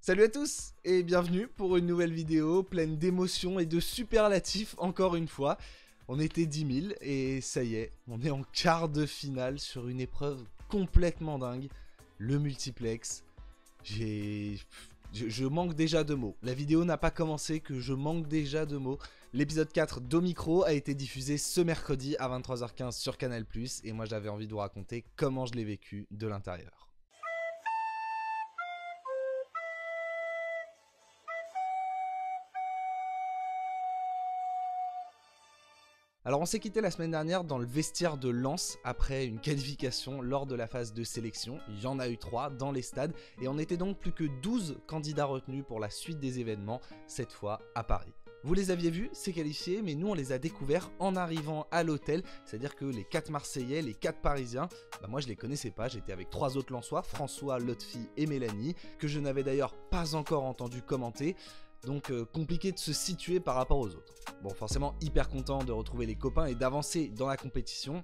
Salut à tous et bienvenue pour une nouvelle vidéo pleine d'émotions et de superlatifs encore une fois. On était 10 000 et ça y est, on est en quart de finale sur une épreuve complètement dingue, le multiplex. Je manque déjà de mots. La vidéo n'a pas commencé que je manque déjà de mots. L'épisode 4 d'Omicro a été diffusé ce mercredi à 23h15 sur Canal+, et moi j'avais envie de vous raconter comment je l'ai vécu de l'intérieur. Alors on s'est quitté la semaine dernière dans le vestiaire de Lens après une qualification lors de la phase de sélection. Il y en a eu 3 dans les stades et on était donc plus que 12 candidats retenus pour la suite des événements, cette fois à Paris. Vous les aviez vus, ces qualifiés, mais nous on les a découverts en arrivant à l'hôtel, c'est-à-dire que les 4 Marseillais, les 4 Parisiens, moi je les connaissais pas, j'étais avec 3 autres Lensois, François, Lotfi et Mélanie, que je n'avais d'ailleurs pas encore entendu commenter. Donc compliqué de se situer par rapport aux autres. Bon, forcément hyper content de retrouver les copains et d'avancer dans la compétition,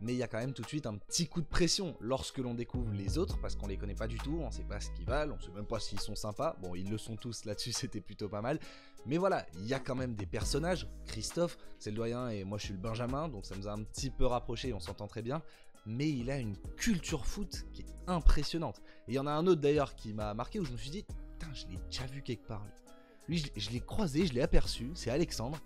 mais il y a quand même tout de suite un petit coup de pression lorsque l'on découvre les autres, parce qu'on les connaît pas du tout, on sait pas ce qu'ils valent, on sait même pas s'ils sont sympas. Bon, ils le sont tous là-dessus, c'était plutôt pas mal, mais voilà, il y a quand même des personnages. Christophe, c'est le doyen et moi je suis le Benjamin, donc ça nous a un petit peu rapprochés, on s'entend très bien. Mais il a une culture foot qui est impressionnante. Et il y en a un autre d'ailleurs qui m'a marqué, où je me suis dit, putain, je l'ai déjà vu quelque part. Lui, je l'ai croisé, je l'ai aperçu, c'est Alexandre,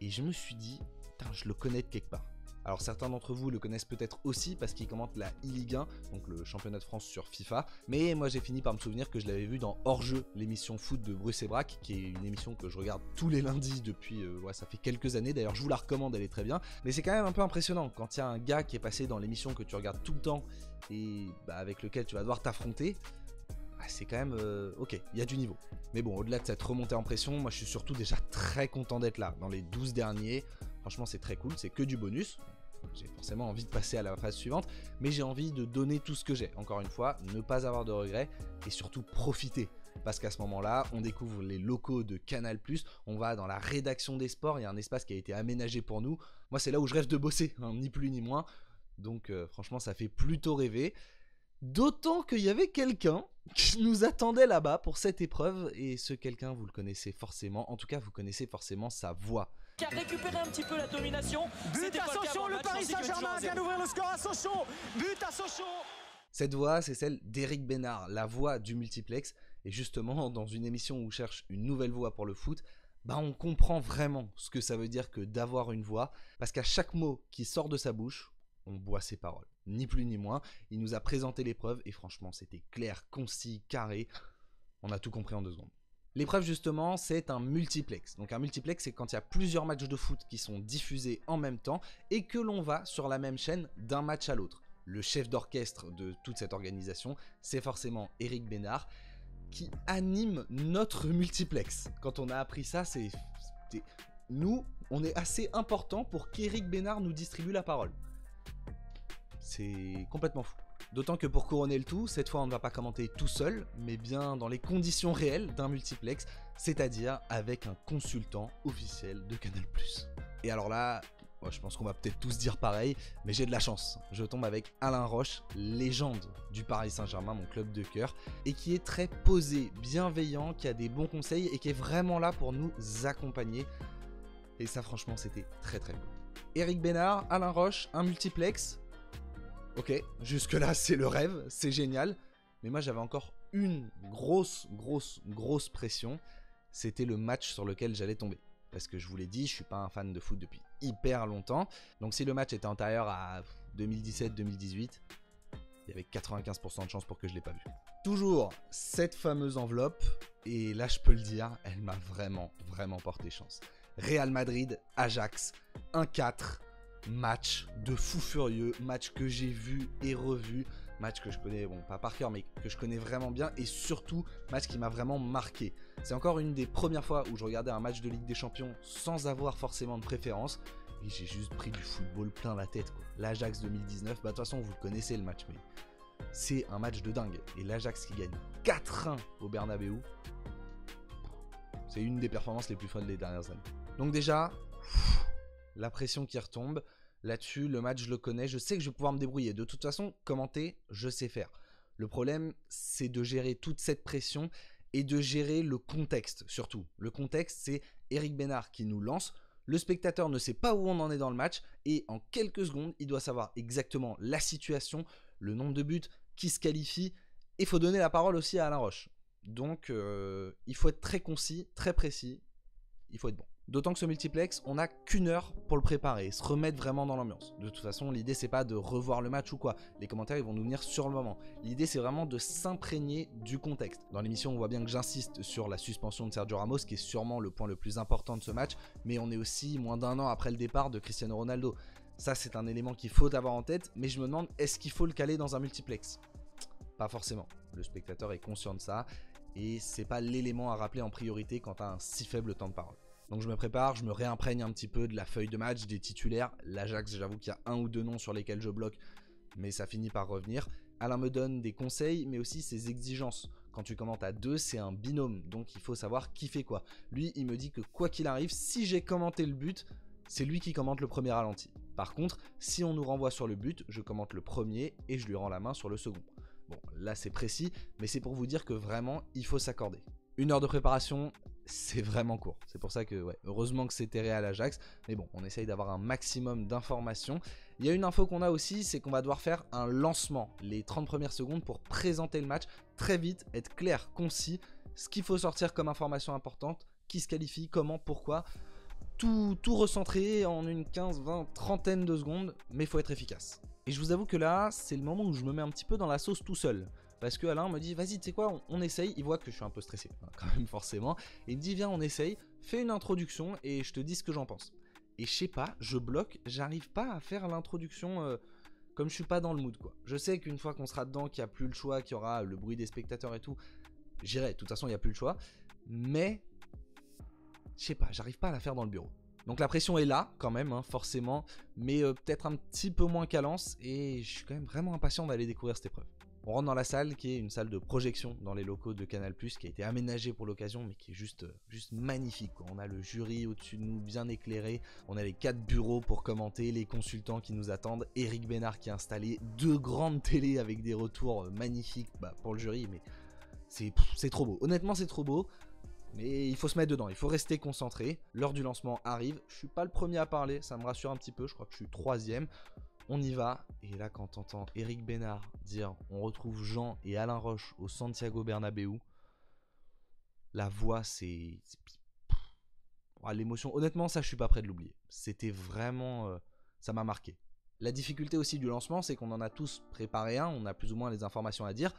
et je me suis dit, putain, je le connais de quelque part. Alors certains d'entre vous le connaissent peut-être aussi parce qu'il commente la e-Ligue 1, donc le championnat de France sur FIFA, mais moi j'ai fini par me souvenir que je l'avais vu dans Hors-jeu, l'émission foot de Bruce et Brac, qui est une émission que je regarde tous les lundis depuis, ça fait quelques années, d'ailleurs je vous la recommande, elle est très bien, mais c'est quand même un peu impressionnant quand il y a un gars qui est passé dans l'émission que tu regardes tout le temps et avec lequel tu vas devoir t'affronter. C'est quand même ok, il y a du niveau. Mais bon, au-delà de cette remontée en pression, moi je suis surtout déjà très content d'être là. Dans les 12 derniers, franchement c'est très cool, c'est que du bonus. J'ai forcément envie de passer à la phase suivante, mais j'ai envie de donner tout ce que j'ai. Encore une fois, ne pas avoir de regrets et surtout profiter. Parce qu'à ce moment-là, on découvre les locaux de Canal+, on va dans la rédaction des sports, il y a un espace qui a été aménagé pour nous. Moi c'est là où je rêve de bosser, hein, ni plus ni moins. Donc franchement ça fait plutôt rêver. D'autant qu'il y avait quelqu'un qui nous attendait là-bas pour cette épreuve, et ce quelqu'un, vous le connaissez forcément, en tout cas vous connaissez forcément sa voix. Qui a récupéré un petit peu la domination. But à Sochaux, le Paris Saint-Germain vient d'ouvrir le score à Sochaux. But à Sochaux. Cette voix, c'est celle d'Éric Bénard, la voix du multiplex, et justement dans une émission où on cherche une nouvelle voix pour le foot, on comprend vraiment ce que ça veut dire que d'avoir une voix, parce qu'à chaque mot qui sort de sa bouche, on boit ses paroles. Ni plus ni moins, il nous a présenté l'épreuve et franchement c'était clair, concis, carré, on a tout compris en 2 secondes. L'épreuve justement c'est un multiplex. Donc un multiplex c'est quand il y a plusieurs matchs de foot qui sont diffusés en même temps et que l'on va sur la même chaîne d'un match à l'autre. Le chef d'orchestre de toute cette organisation c'est forcément Éric Bénard qui anime notre multiplex. Quand on a appris ça, nous on est assez important pour qu'Éric Bénard nous distribue la parole. C'est complètement fou. D'autant que pour couronner le tout, cette fois on ne va pas commenter tout seul, mais bien dans les conditions réelles d'un multiplex, c'est-à-dire avec un consultant officiel de Canal+. Et alors là, je pense qu'on va peut-être tous dire pareil, mais j'ai de la chance. Je tombe avec Alain Roche, légende du Paris Saint-Germain, mon club de cœur, et qui est très posé, bienveillant, qui a des bons conseils et qui est vraiment là pour nous accompagner. Et ça franchement c'était très très cool. Éric Bénard, Alain Roche, un multiplex. Ok, jusque là c'est le rêve, c'est génial, mais moi j'avais encore une grosse pression, c'était le match sur lequel j'allais tomber. Parce que je vous l'ai dit, je suis pas un fan de foot depuis hyper longtemps, donc si le match était antérieur à 2017-2018, il y avait 95% de chances pour que je l'ai pas vu. Toujours cette fameuse enveloppe, et là je peux le dire, elle m'a vraiment porté chance. Real Madrid, Ajax, 1-4. Match de fou furieux, match que j'ai vu et revu, match que je connais, bon pas par cœur, mais que je connais vraiment bien, et surtout match qui m'a vraiment marqué. C'est encore une des premières fois où je regardais un match de Ligue des Champions sans avoir forcément de préférence, et j'ai juste pris du football plein la tête quoi. L'Ajax 2019, de toute façon vous le connaissez le match, mais c'est un match de dingue, et l'Ajax qui gagne 4-1 au Bernabeu, c'est une des performances les plus folles des dernières années. Donc déjà, la pression qui retombe, là-dessus, le match je le connais, je sais que je vais pouvoir me débrouiller. De toute façon, commenter, je sais faire. Le problème, c'est de gérer toute cette pression et de gérer le contexte surtout. Le contexte, c'est Eric Bénard qui nous lance. Le spectateur ne sait pas où on en est dans le match et en quelques secondes, il doit savoir exactement la situation, le nombre de buts, qui se qualifie. Et il faut donner la parole aussi à Alain Roche. Donc il faut être très concis, très précis, il faut être bon. D'autant que ce multiplex, on n'a qu'une heure pour le préparer, se remettre vraiment dans l'ambiance. De toute façon, l'idée c'est pas de revoir le match ou quoi, les commentaires ils vont nous venir sur le moment. L'idée c'est vraiment de s'imprégner du contexte. Dans l'émission on voit bien que j'insiste sur la suspension de Sergio Ramos, qui est sûrement le point le plus important de ce match, mais on est aussi moins d'un an après le départ de Cristiano Ronaldo. Ça c'est un élément qu'il faut avoir en tête, mais je me demande, est-ce qu'il faut le caler dans un multiplex? Pas forcément, le spectateur est conscient de ça, et c'est pas l'élément à rappeler en priorité quand t'as un si faible temps de parole. Donc je me prépare, je me réimprègne un petit peu de la feuille de match, des titulaires. L'Ajax, j'avoue qu'il y a un ou deux noms sur lesquels je bloque, mais ça finit par revenir. Alain me donne des conseils, mais aussi ses exigences. Quand tu commentes à deux, c'est un binôme, donc il faut savoir qui fait quoi. Lui, il me dit que quoi qu'il arrive, si j'ai commenté le but, c'est lui qui commente le premier ralenti. Par contre, si on nous renvoie sur le but, je commente le premier et je lui rends la main sur le second. Bon, là c'est précis, mais c'est pour vous dire que vraiment, il faut s'accorder. 1 heure de préparation, c'est vraiment court. C'est pour ça que, ouais, heureusement que c'était Real Ajax. Mais bon, on essaye d'avoir un maximum d'informations. Il y a une info qu'on a aussi, c'est qu'on va devoir faire un lancement, les 30 premières secondes pour présenter le match très vite, être clair, concis, ce qu'il faut sortir comme information importante, qui se qualifie, comment, pourquoi. Tout recentrer en une 15, 20, trentaine de secondes, mais il faut être efficace. Et je vous avoue que là, c'est le moment où je me mets un petit peu dans la sauce tout seul. Parce que Alain me dit, vas-y, tu sais quoi, on essaye. Il voit que je suis un peu stressé, quand même, forcément. Et il me dit, viens, on essaye, fais une introduction et je te dis ce que j'en pense. Et je sais pas, je bloque, j'arrive pas à faire l'introduction comme je suis pas dans le mood, quoi. Je sais qu'une fois qu'on sera dedans, qu'il n'y a plus le choix, qu'il y aura le bruit des spectateurs et tout, j'irai. De toute façon, il n'y a plus le choix. Mais, je sais pas, j'arrive pas à la faire dans le bureau. Donc la pression est là, quand même, hein, forcément. Mais peut-être un petit peu moins qu'à Lens. Et je suis quand même vraiment impatient d'aller découvrir cette épreuve. On rentre dans la salle qui est une salle de projection dans les locaux de Canal+, qui a été aménagée pour l'occasion, mais qui est juste magnifique, quoi. On a le jury au-dessus de nous bien éclairé, on a les 4 bureaux pour commenter, les consultants qui nous attendent, Eric Bénard qui a installé 2 grandes télés avec des retours magnifiques pour le jury, mais c'est trop beau. Honnêtement, c'est trop beau, mais il faut se mettre dedans, il faut rester concentré. L'heure du lancement arrive, je suis pas le premier à parler, ça me rassure un petit peu, je crois que je suis 3e. On y va, et là quand t'entends Eric Bénard dire on retrouve Jean et Alain Roche au Santiago Bernabéu, la voix c'est... l'émotion, honnêtement ça je suis pas prêt de l'oublier. C'était vraiment... ça m'a marqué. La difficulté aussi du lancement c'est qu'on en a tous préparé un, on a plus ou moins les informations à dire,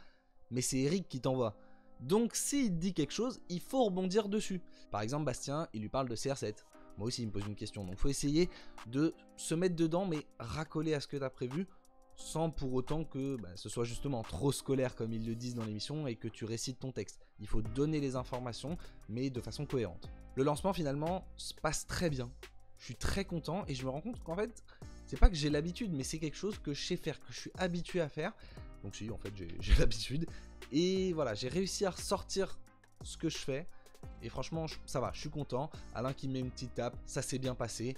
mais c'est Eric qui t'envoie. Donc s'il dit quelque chose, il faut rebondir dessus. Par exemple Bastien, il lui parle de CR7. Moi aussi il me pose une question, donc faut essayer de se mettre dedans mais racoler à ce que tu as prévu sans pour autant que ce soit justement trop scolaire comme ils le disent dans l'émission et que tu récites ton texte. Il faut donner les informations mais de façon cohérente. Le lancement finalement se passe très bien, je suis très content et je me rends compte qu'en fait c'est pas que j'ai l'habitude mais c'est quelque chose que je sais faire, que je suis habitué à faire. Donc si en fait j'ai l'habitude et voilà, j'ai réussi à ressortir ce que je fais. Et franchement, ça va, je suis content. Alain qui me met une petite tape, ça s'est bien passé.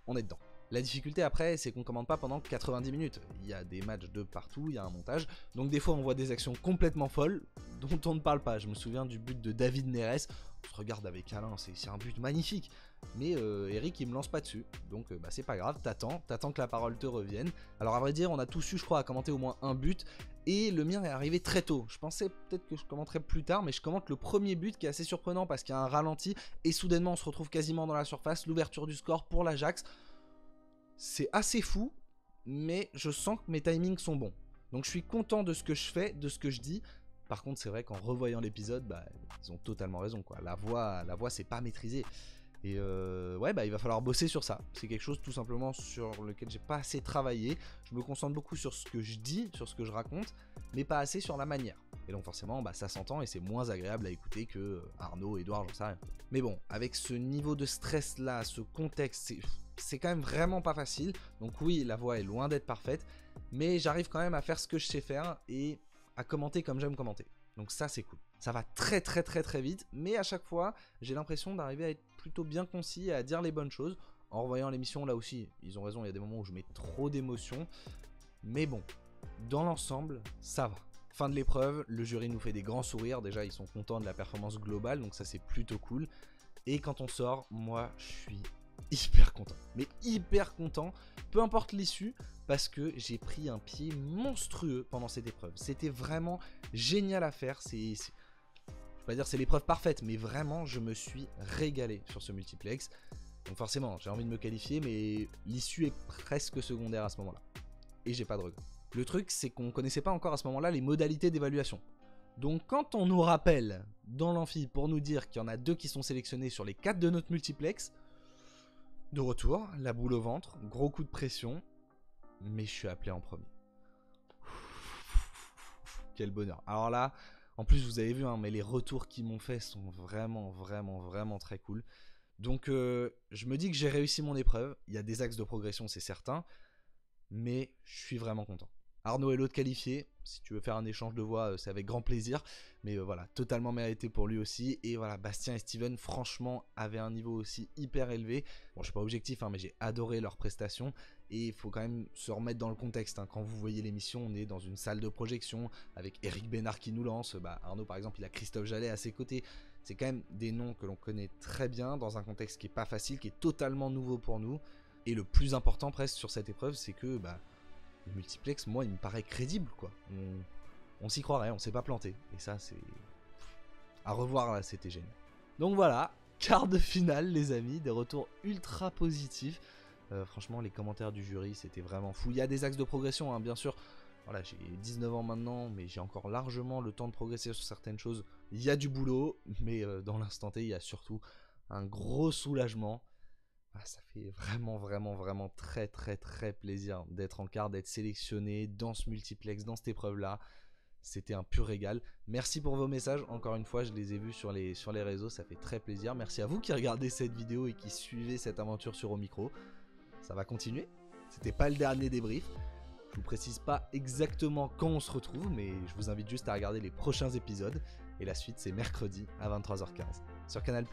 On est dedans. La difficulté après, c'est qu'on commande pas pendant 90 minutes. Il y a des matchs de partout, il y a un montage. Donc des fois, on voit des actions complètement folles dont on ne parle pas. Je me souviens du but de David Neres. On se regarde avec Alain, c'est un but magnifique. Mais Eric, il me lance pas dessus. Donc c'est pas grave, t'attends que la parole te revienne. Alors à vrai dire, on a tous eu, je crois, à commenter au moins un but. Et le mien est arrivé très tôt. Je pensais peut-être que je commenterais plus tard, mais je commente le premier but qui est assez surprenant parce qu'il y a un ralenti. Et soudainement, on se retrouve quasiment dans la surface. L'ouverture du score pour l'Ajax. C'est assez fou, mais je sens que mes timings sont bons. Donc je suis content de ce que je fais, de ce que je dis. Par contre, c'est vrai qu'en revoyant l'épisode, ils ont totalement raison, quoi. La voix c'est pas maîtrisé. Et il va falloir bosser sur ça. C'est quelque chose tout simplement sur lequel j'ai pas assez travaillé. Je me concentre beaucoup sur ce que je dis, sur ce que je raconte, mais pas assez sur la manière. Et donc forcément, ça s'entend et c'est moins agréable à écouter que Arnaud, Edouard, j'en sais rien. Mais bon, avec ce niveau de stress là, ce contexte, c'est quand même vraiment pas facile. Donc oui, la voix est loin d'être parfaite, mais j'arrive quand même à faire ce que je sais faire et à commenter comme j'aime commenter. Donc ça c'est cool. Ça va très vite, mais à chaque fois, j'ai l'impression d'arriver à être plutôt bien concis et à dire les bonnes choses. En revoyant l'émission, là aussi, ils ont raison, il y a des moments où je mets trop d'émotions. Mais bon, dans l'ensemble, ça va. fin de l'épreuve, le jury nous fait des grands sourires, déjà ils sont contents de la performance globale, donc ça c'est plutôt cool. Et quand on sort, moi je suis hyper content, mais hyper content, peu importe l'issue, parce que j'ai pris un pied monstrueux pendant cette épreuve. C'était vraiment génial à faire, je vais pas dire c'est l'épreuve parfaite, mais vraiment je me suis régalé sur ce multiplex. Donc forcément j'ai envie de me qualifier, mais l'issue est presque secondaire à ce moment là, et j'ai pas de regret. Le truc c'est qu'on connaissait pas encore à ce moment là les modalités d'évaluation. Donc quand on nous rappelle dans l'amphi pour nous dire qu'il y en a 2 qui sont sélectionnés sur les 4 de notre multiplex, de retour, la boule au ventre, gros coup de pression, mais je suis appelé en premier. Quel bonheur. Alors là, en plus vous avez vu, hein, mais les retours qu'ils m'ont fait sont vraiment très cool. Donc je me dis que j'ai réussi mon épreuve, il y a des axes de progression c'est certain, mais je suis vraiment content. Arnaud est l'autre qualifié, si tu veux faire un échange de voix c'est avec grand plaisir, mais voilà, totalement mérité pour lui aussi. Et voilà, Bastien et Steven franchement avaient un niveau aussi hyper élevé. Bon, je suis pas objectif, hein, mais j'ai adoré leurs prestations. Et il faut quand même se remettre dans le contexte, hein. Quand vous voyez l'émission, on est dans une salle de projection avec Eric Bénard qui nous lance, Arnaud par exemple il a Christophe Jallet à ses côtés. C'est quand même des noms que l'on connaît très bien dans un contexte qui est pas facile, qui est totalement nouveau pour nous. Et le plus important presque sur cette épreuve, c'est que le multiplex, moi, il me paraît crédible, quoi. On s'y croirait, on s'est pas planté. Et ça, c'est... à revoir, là, c'était génial. Donc voilà, quart de finale, les amis. Des retours ultra positifs. Franchement, les commentaires du jury, c'était vraiment fou. Il y a des axes de progression, hein, bien sûr. Voilà, j'ai 19 ans maintenant, mais j'ai encore largement le temps de progresser sur certaines choses. Il y a du boulot, mais dans l'instant T, il y a surtout un gros soulagement. Ça fait vraiment très plaisir d'être en quart, d'être sélectionné dans ce multiplex, dans cette épreuve là. C'était un pur régal. Merci pour vos messages, encore une fois je les ai vus sur les réseaux, ça fait très plaisir. Merci à vous qui regardez cette vidéo et qui suivez cette aventure sur Au Micro. Ça va continuer, c'était pas le dernier débrief. Je vous précise pas exactement quand on se retrouve, mais je vous invite juste à regarder les prochains épisodes. Et la suite c'est mercredi à 23h15 sur Canal+.